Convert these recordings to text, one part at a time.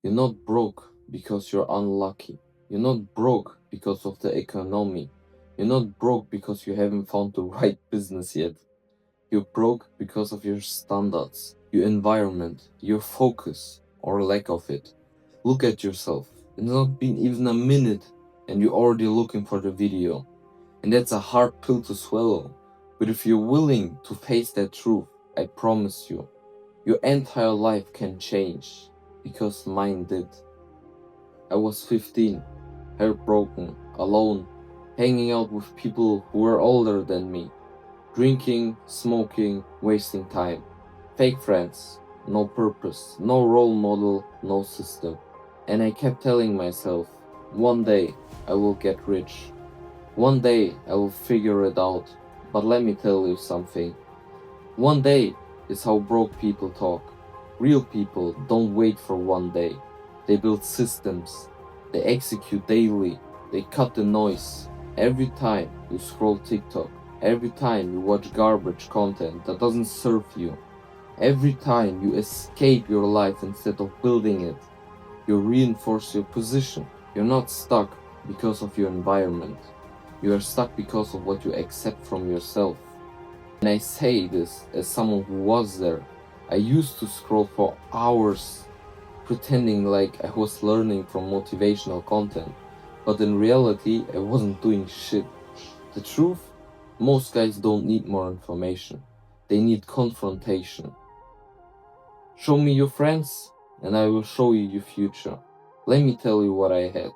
You're not broke because you're unlucky. You're not broke because of the economy. You're not broke because you haven't found the right business yet. You're broke because of your standards, your environment, your focus, or lack of it. Look at yourself. It's not been even a minute and you're already looking for the video. And that's a hard pill to swallow. But if you're willing to face that truth, I promise you, your entire life can change. Because mine did. I was 15, heartbroken, alone, hanging out with people who were older than me, drinking, smoking, wasting time. Fake friends, no purpose, no role model, no system. And I kept telling myself, one day I will get rich. One day I will figure it out. But let me tell you something. One day is how broke people talk. Real people don't wait for one day. They build systems. They execute daily. They cut the noise. Every time you scroll TikTok, every time you watch garbage content that doesn't serve you, every time you escape your life instead of building it, you reinforce your position. You're not stuck because of your environment. You are stuck because of what you accept from yourself. And I say this as someone who was there. I used to scroll for hours pretending like I was learning from motivational content, but in reality I wasn't doing shit. The truth? Most guys don't need more information. They need confrontation. Show me your friends and I will show you your future. Let me tell you what I had.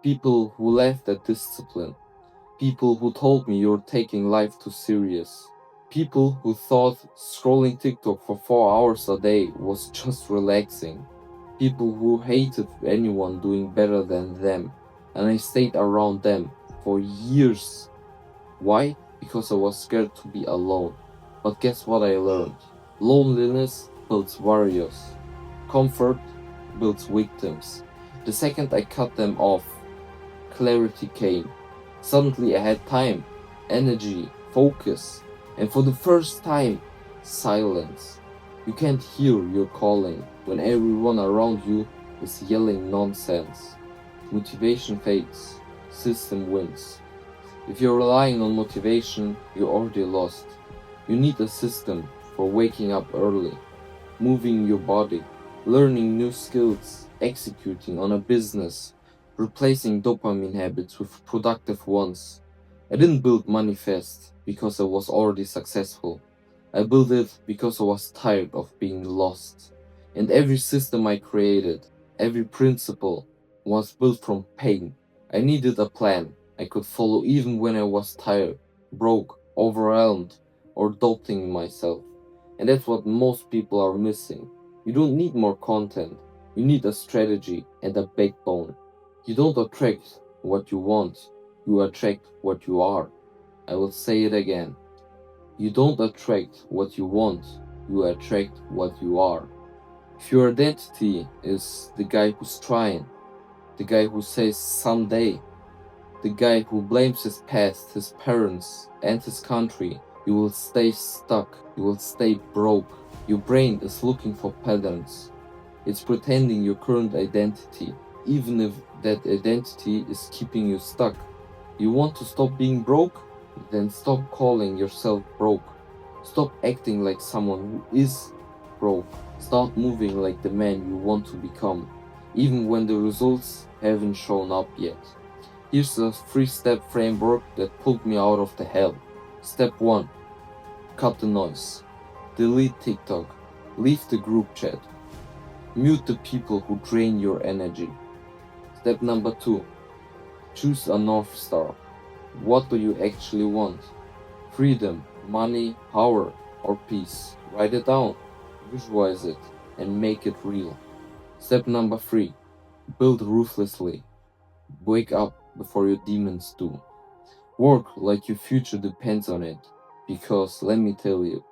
People who laughed at discipline. People who told me you're taking life too serious. People who thought scrolling TikTok for 4 hours a day was just relaxing. People who hated anyone doing better than them. And I stayed around them for years. Why? Because I was scared to be alone. But guess what I learned? Loneliness builds warriors. Comfort builds victims. The second I cut them off, clarity came. Suddenly I had time, energy, focus, and for the first time, silence. You can't hear your calling when everyone around you is yelling nonsense. Motivation fades, system wins. If you're relying on motivation, you're already lost. You need a system for waking up early, moving your body, learning new skills, executing on a business, replacing dopamine habits with productive ones. I didn't build money fast because I was already successful. I built it because I was tired of being lost. And every system I created, every principle, was built from pain. I needed a plan I could follow even when I was tired, broke, overwhelmed, or doubting myself. And that's what most people are missing. You don't need more content. You need a strategy and a backbone. You don't attract what you want, you attract what you are. I will say it again. You don't attract what you want, you attract what you are. If your identity is the guy who's trying, the guy who says someday, the guy who blames his past, his parents, and his country, you will stay stuck, you will stay broke. Your brain is looking for patterns. It's pretending your current identity, even if that identity is keeping you stuck. You want to stop being broke? Then stop calling yourself broke. Stop acting like someone who is broke. Start moving like the man you want to become, even when the results haven't shown up yet. Here's a 3-step framework that pulled me out of the hell. Step 1. Cut the noise. Delete TikTok. Leave the group chat. Mute the people who drain your energy. Step number 2. Choose a North Star. What do you actually want? Freedom, money, power, or peace? Write it down, visualize it, and make it real. Step number 3. Build ruthlessly. Wake up before your demons do. Work like your future depends on it, because let me tell you,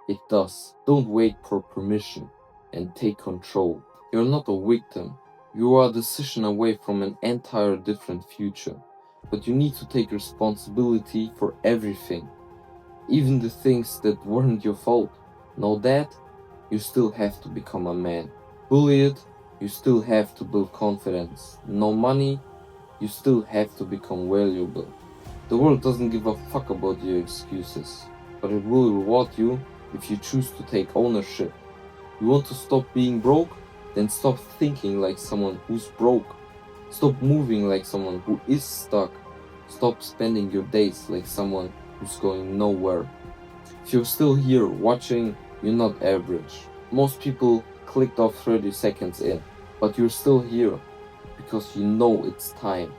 it does. Don't wait for permission and take control. You're not a victim. You are a decision away from an entire different future. But you need to take responsibility for everything, even the things that weren't your fault. Know that? You still have to become a man. Bully it, you still have to build confidence. No money, you still have to become valuable. The world doesn't give a fuck about your excuses, but it will reward you if you choose to take ownership. You want to stop being broke? Then stop thinking like someone who's broke. Stop moving like someone who is stuck. Stop spending your days like someone who's going nowhere. If you're still here watching, you're not average. Most people clicked off 30 seconds in, but you're still here because you know it's time.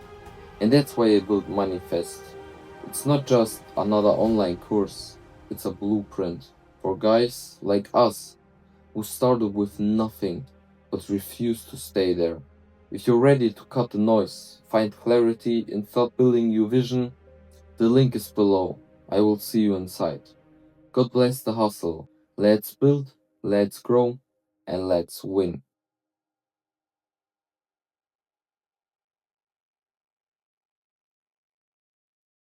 And that's why I built Manifest. It's not just another online course, it's a blueprint for guys like us who started with nothing but refused to stay there. If you're ready to cut the noise, find clarity, and start building your vision, the link is below. I will see you inside. God bless the hustle. Let's build, let's grow, and let's win.